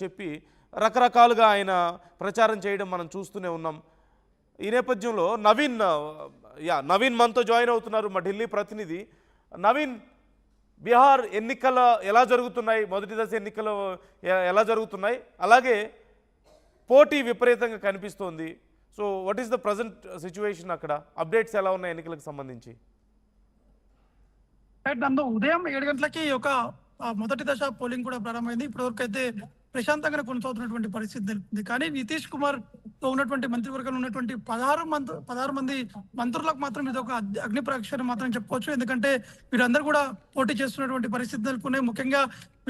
చెప్పి రకరకాలుగా ఆయన ప్రచారం చేయడం మనం చూస్తూనే ఉన్నాం. ఈ నేపథ్యంలో నవీన్ మనతో జాయిన్ అవుతున్నారు, మా ఢిల్లీ ప్రతినిధి. నవీన్, బీహార్ ఎన్నికలు ఎలా జరుగుతున్నాయి, మొదటి దశ ఎన్నికలు ఎలా జరుగుతున్నాయి, అలాగే పోటీ విపరీతంగా కనిపిస్తోంది. So what is the present situation, అక్కడ అప్డేట్స్ ఎలా ఉన్నాయి ఎన్నికలకు సంబంధించి? నన్ను ఉదయం 7 గంటలకి ఒక మొదటి దశ పోలింగ్ కూడా ప్రారంభమైంది. ఇప్పటివరకు అయితే ప్రశాంతంగానే కొనసాగుతున్నటువంటి పరిస్థితి తెలుస్తుంది. కానీ నితీష్ కుమార్ తో ఉన్నటువంటి మంత్రివర్గంలో ఉన్నటువంటి 16 మంది మంత్రులకు మాత్రం ఇది ఒక అగ్ని పరీక్ష మాత్రం చెప్పుకోవచ్చు. ఎందుకంటే వీరందరూ కూడా పోటీ చేస్తున్నటువంటి పరిస్థితి నెలకొన్నాయి. ముఖ్యంగా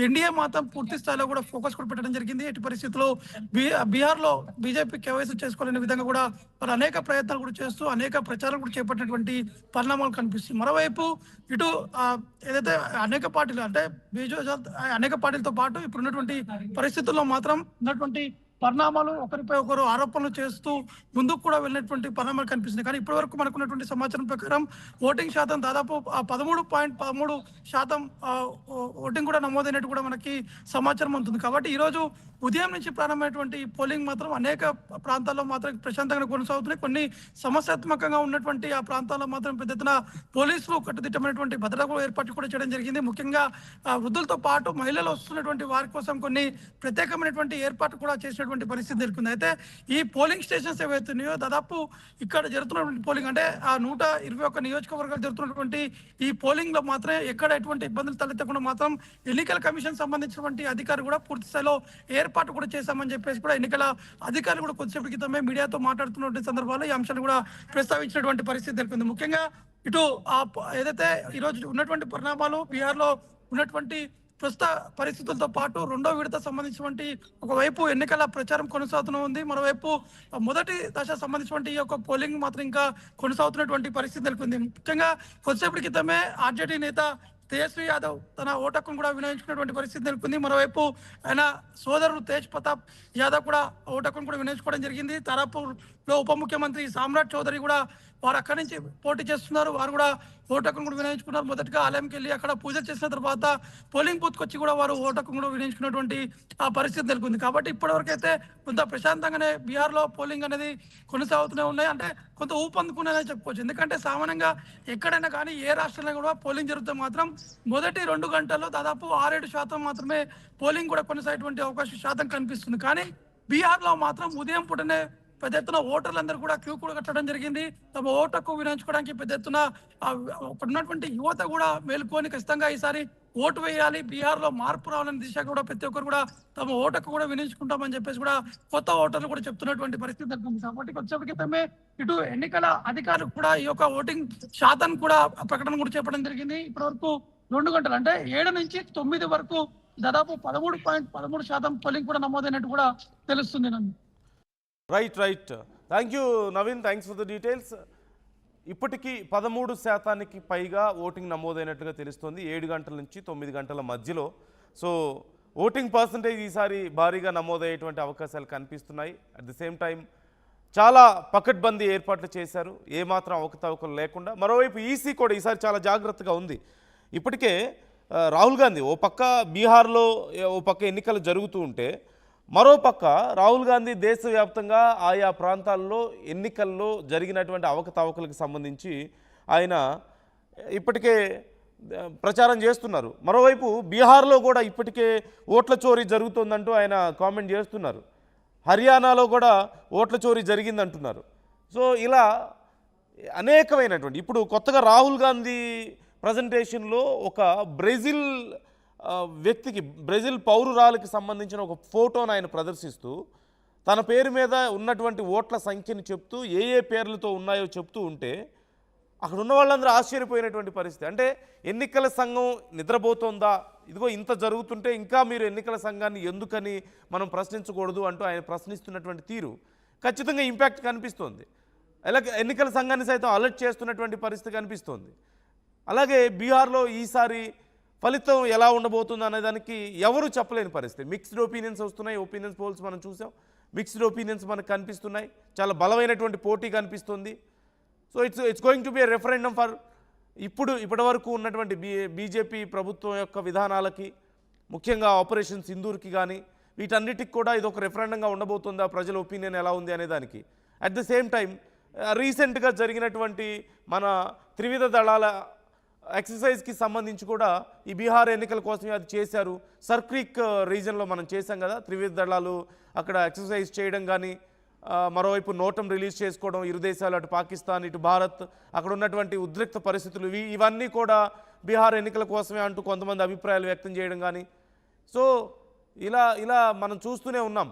ఎన్డీఏ మాత్రం పూర్తి స్థాయిలో కూడా ఫోకస్ కూడా పెట్టడం జరిగింది. ఎట్టి పరిస్థితుల్లో బీహార్ లో బీజేపీ కేవైసీ చేసుకోలేని విధంగా కూడా వారు అనేక ప్రయత్నాలు కూడా చేస్తూ అనేక ప్రచారాలు కూడా చేపట్టినటువంటి పరిణామాలు కనిపిస్తుంది. మరోవైపు ఇటు ఏదైతే అనేక పార్టీలు అంటే అనేక పార్టీలతో పాటు ఇప్పుడు ఉన్నటువంటి పరిస్థితుల్లో మాత్రం ఉన్నటువంటి పరిణామాలు ఒకరిపై ఒకరు ఆరోపణలు చేస్తూ ముందుకు కూడా వెళ్ళినటువంటి పరిణామాలు కనిపిస్తున్నాయి. కానీ ఇప్పటి వరకు మనకున్నటువంటి సమాచారం ప్రకారం ఓటింగ్ శాతం దాదాపు 13.13% ఓటింగ్ కూడా నమోదైనట్టు కూడా మనకి సమాచారం ఉంటుంది. కాబట్టి ఈరోజు ఉదయం నుంచి ప్రారంభమైనటువంటి పోలింగ్ మాత్రం అనేక ప్రాంతాల్లో మాత్రం ప్రశాంతంగా కొనసాగుతున్నాయి. కొన్ని సమస్యాత్మకంగా ఉన్నటువంటి ఆ ప్రాంతాల్లో మాత్రం పెద్ద ఎత్తున పోలీసులు కట్టుదిట్టమైనటువంటి భద్రతా ఏర్పాట్లు కూడా చేయడం జరిగింది. ముఖ్యంగా వృద్ధులతో పాటు మహిళలు వస్తున్నటువంటి వారి కోసం కొన్ని ప్రత్యేకమైనటువంటి ఏర్పాట్లు కూడా చేసినటువంటి పరిస్థితి నెలకొంది. అయితే ఈ పోలింగ్ స్టేషన్స్ ఏవైతున్నాయో దాదాపు ఇక్కడ జరుగుతున్నటువంటి పోలింగ్ అంటే ఆ 121 నియోజకవర్గాలు జరుగుతున్నటువంటి ఈ పోలింగ్ లో మాత్రమే ఎక్కడ ఎటువంటి ఇబ్బందులు తలెత్తకుండా మాత్రం ఎన్నికల కమిషన్ సంబంధించినటువంటి అధికారులు కూడా పూర్తి స్థాయిలో ఏర్పాటు కూడా చేశామని చెప్పేసి కూడా ఎన్నికల అధికారులు కూడా కొద్దిసేపటి క్రితమే మీడియాతో మాట్లాడుతున్నటువంటి సందర్భాల్లో ఈ అంశాలు కూడా ప్రస్తావించినటువంటి పరిస్థితి నెలకొంది. ముఖ్యంగా ఇటు ఏదైతే ఈరోజు ఉన్నటువంటి పరిణామాలు బీహార్ లో ఉన్నటువంటి ప్రస్తుత పరిస్థితులతో పాటు రెండో విడత సంబంధించినటువంటి ఒకవైపు ఎన్నికల ప్రచారం కొనసాగుతూనే ఉంది. మరోవైపు మొదటి దశ సంబంధించినటువంటి ఈ యొక్క పోలింగ్ మాత్రం ఇంకా కొనసాగుతున్నటువంటి పరిస్థితి నెలకొంది. ముఖ్యంగా కొద్దిసేపటి క్రితమే ఆర్జేడీ నేత తేజస్వి యాదవ్ తన ఓటకును కూడా వినియోగించుకున్నటువంటి పరిస్థితి నెలకొంది. మరోవైపు ఆయన సోదరుడు తేజ్ ప్రతాప్ యాదవ్ కూడా ఓటకును కూడా వినియోగించుకోవడం జరిగింది. తారాపూర్ లో ఉప ముఖ్యమంత్రి సామ్రాట్ చౌదరి కూడా వారు అక్కడి నుంచి పోటీ చేస్తున్నారు. వారు కూడా ఓటకును కూడా వినియోగించుకున్నారు. మొదటగా ఆలయంకి వెళ్ళి అక్కడ పూజలు చేసిన తర్వాత పోలింగ్ బూత్కి వచ్చి కూడా వారు ఓటకును కూడా వినియోగించుకున్నటువంటి ఆ పరిస్థితి నెలకొంది. కాబట్టి ఇప్పటివరకు అయితే కొంత ప్రశాంతంగానే బీహార్ లో పోలింగ్ అనేది కొనసాగుతూనే ఉన్నాయి. అంటే కొంత ఊపందుకునే చెప్పుకోవచ్చు. ఎందుకంటే సామాన్యంగా ఎక్కడైనా కానీ ఏ రాష్ట్రంలో కూడా పోలింగ్ జరిగితే మాత్రం మొదటి 2 గంటల్లో దాదాపు 6-7% మాత్రమే పోలింగ్ కూడా కొనసాగేటువంటి అవకాశం శాతం కనిపిస్తుంది. కానీ బీహార్ లో మాత్రం ఉదయం పూటనే పెద్ద ఎత్తున ఓటర్లందరూ కూడా క్యూ కూడా కట్టడం జరిగింది. తమ ఓటుకు వినియోగించుకోవడానికి పెద్ద ఎత్తున ఉన్నటువంటి యువత కూడా మేల్కొని ఖచ్చితంగా ఈసారి ఓటు వేయాలి, బీహార్ లో మార్పు రావాలని దిశ కూడా ప్రతి ఒక్కరు కూడా తమ ఓటుకు కూడా వినియోగించుకుంటామని చెప్పేసి కూడా కొత్త ఓటర్లు కూడా చెప్తున్నటువంటి పరిస్థితి నెలకొంది. కాబట్టి కొంచెం క్రితమే ఇటు ఎన్నికల అధికారులు కూడా ఈ యొక్క ఓటింగ్ శాతం కూడా ప్రకటన కూడా చెప్పడం జరిగింది. ఇప్పటి వరకు 2 గంటలు అంటే 7 నుంచి 9 వరకు దాదాపు 13.13% పోలింగ్ కూడా నమోదైనట్టు కూడా తెలుస్తుంది. నన్ను right thank you Naveen, thanks for the details. ఇప్పటికీ 13% పైగా ఓటింగ్ నమోదైనట్లుగా తెలుస్తోంది 7 గంటల నుంచి 9 గంటల మధ్యలో. సో ఓటింగ్ పర్సంటేజ్ ఈసారి భారీగా నమోదయ్యేటువంటి అవకాశాలు కనిపిస్తున్నాయి. అట్ ది సేమ్ టైం చాలా పకడ్బందీ ఏర్పాట్లు చేశారు, ఏమాత్రం అవకతవకలు లేకుండా. మరోవైపు ఈసీ కూడా ఈసారి చాలా జాగ్రత్తగా ఉంది. ఇప్పటికే రాహుల్ గాంధీ ఓ పక్క బీహార్లో ఓ పక్క ఎన్నికలు జరుగుతూ ఉంటే, మరోపక్క రాహుల్ గాంధీ దేశవ్యాప్తంగా ఆయా ప్రాంతాల్లో ఎన్నికల్లో జరిగినటువంటి అవకతవకలకు సంబంధించి ఆయన ఇప్పటికే ప్రచారం చేస్తున్నారు. మరోవైపు బీహార్లో కూడా ఇప్పటికే ఓట్ల చోరీ జరుగుతుందంటూ ఆయన కామెంట్ చేస్తున్నారు. హర్యానాలో కూడా ఓట్ల చోరీ జరిగిందంటున్నారు. సో ఇలా అనేకమైనటువంటి ఇప్పుడు కొత్తగా రాహుల్ గాంధీ ప్రజెంటేషన్లో ఒక బ్రెజిల్ వ్యక్తికి, బ్రెజిల్ పౌరురాలకి సంబంధించిన ఒక ఫోటోను ఆయన ప్రదర్శిస్తూ తన పేరు మీద ఉన్నటువంటి ఓట్ల సంఖ్యను చెప్తూ ఏ పేర్లతో ఉన్నాయో చెప్తూ ఉంటే అక్కడ ఉన్న వాళ్ళందరూ ఆశ్చర్యపోయినటువంటి పరిస్థితి. అంటే ఎన్నికల సంఘం నిద్రపోతోందా, ఇదిగో ఇంత జరుగుతుంటే ఇంకా మీరు ఎన్నికల సంఘాన్ని ఎందుకని మనం ప్రశ్నించకూడదు అంటూ ఆయన ప్రశ్నిస్తున్నటువంటి తీరు ఖచ్చితంగా ఇంపాక్ట్ కనిపిస్తోంది. అలాగే ఎన్నికల సంఘాన్ని సైతం అలర్ట్ చేస్తున్నటువంటి పరిస్థితి కనిపిస్తోంది. అలాగే బీహార్లో ఈసారి ఫలితం ఎలా ఉండబోతుంది అనే దానికి ఎవరు చెప్పలేని పరిస్థితి. మిక్స్డ్ ఒపీనియన్స్ వస్తున్నాయి, ఒపీనియన్స్ పోల్స్ మనం చూసాం, మిక్స్డ్ ఒపీనియన్స్ మనకు కనిపిస్తున్నాయి. చాలా బలమైనటువంటి పోటీ కనిపిస్తుంది. So it's going to be a referendum for ఇప్పటి వరకు ఉన్నటువంటి బీజేపీ ప్రభుత్వం యొక్క విధానాలకి, ముఖ్యంగా ఆపరేషన్ సింధూర్కి కానీ వీటన్నిటికి కూడా ఇది ఒక రెఫరెండంగా ఉండబోతుందా, ప్రజల ఒపీనియన్ ఎలా ఉంది అనే దానికి. అట్ ద సేమ్ టైం రీసెంట్గా జరిగినటువంటి మన త్రివిధ దళాల ఎక్సర్సైజ్కి సంబంధించి కూడా ఈ బీహార్ ఎన్నికల కోసమే అది చేశారు. సర్క్రీక్ రీజన్లో మనం చేశాం కదా, త్రివిధ దళాలు అక్కడ ఎక్సర్సైజ్ చేయడం కానీ, మరోవైపు నోటం రిలీజ్ చేసుకోవడం, ఇరు దేశాలు అటు పాకిస్తాన్ ఇటు భారత్, అక్కడ ఉన్నటువంటి ఉద్రిక్త పరిస్థితులు ఇవన్నీ కూడా బీహార్ ఎన్నికల కోసమే అంటూ కొంతమంది అభిప్రాయాలు వ్యక్తం చేయడం కానీ, సో ఇలా మనం చూస్తూనే ఉన్నాం.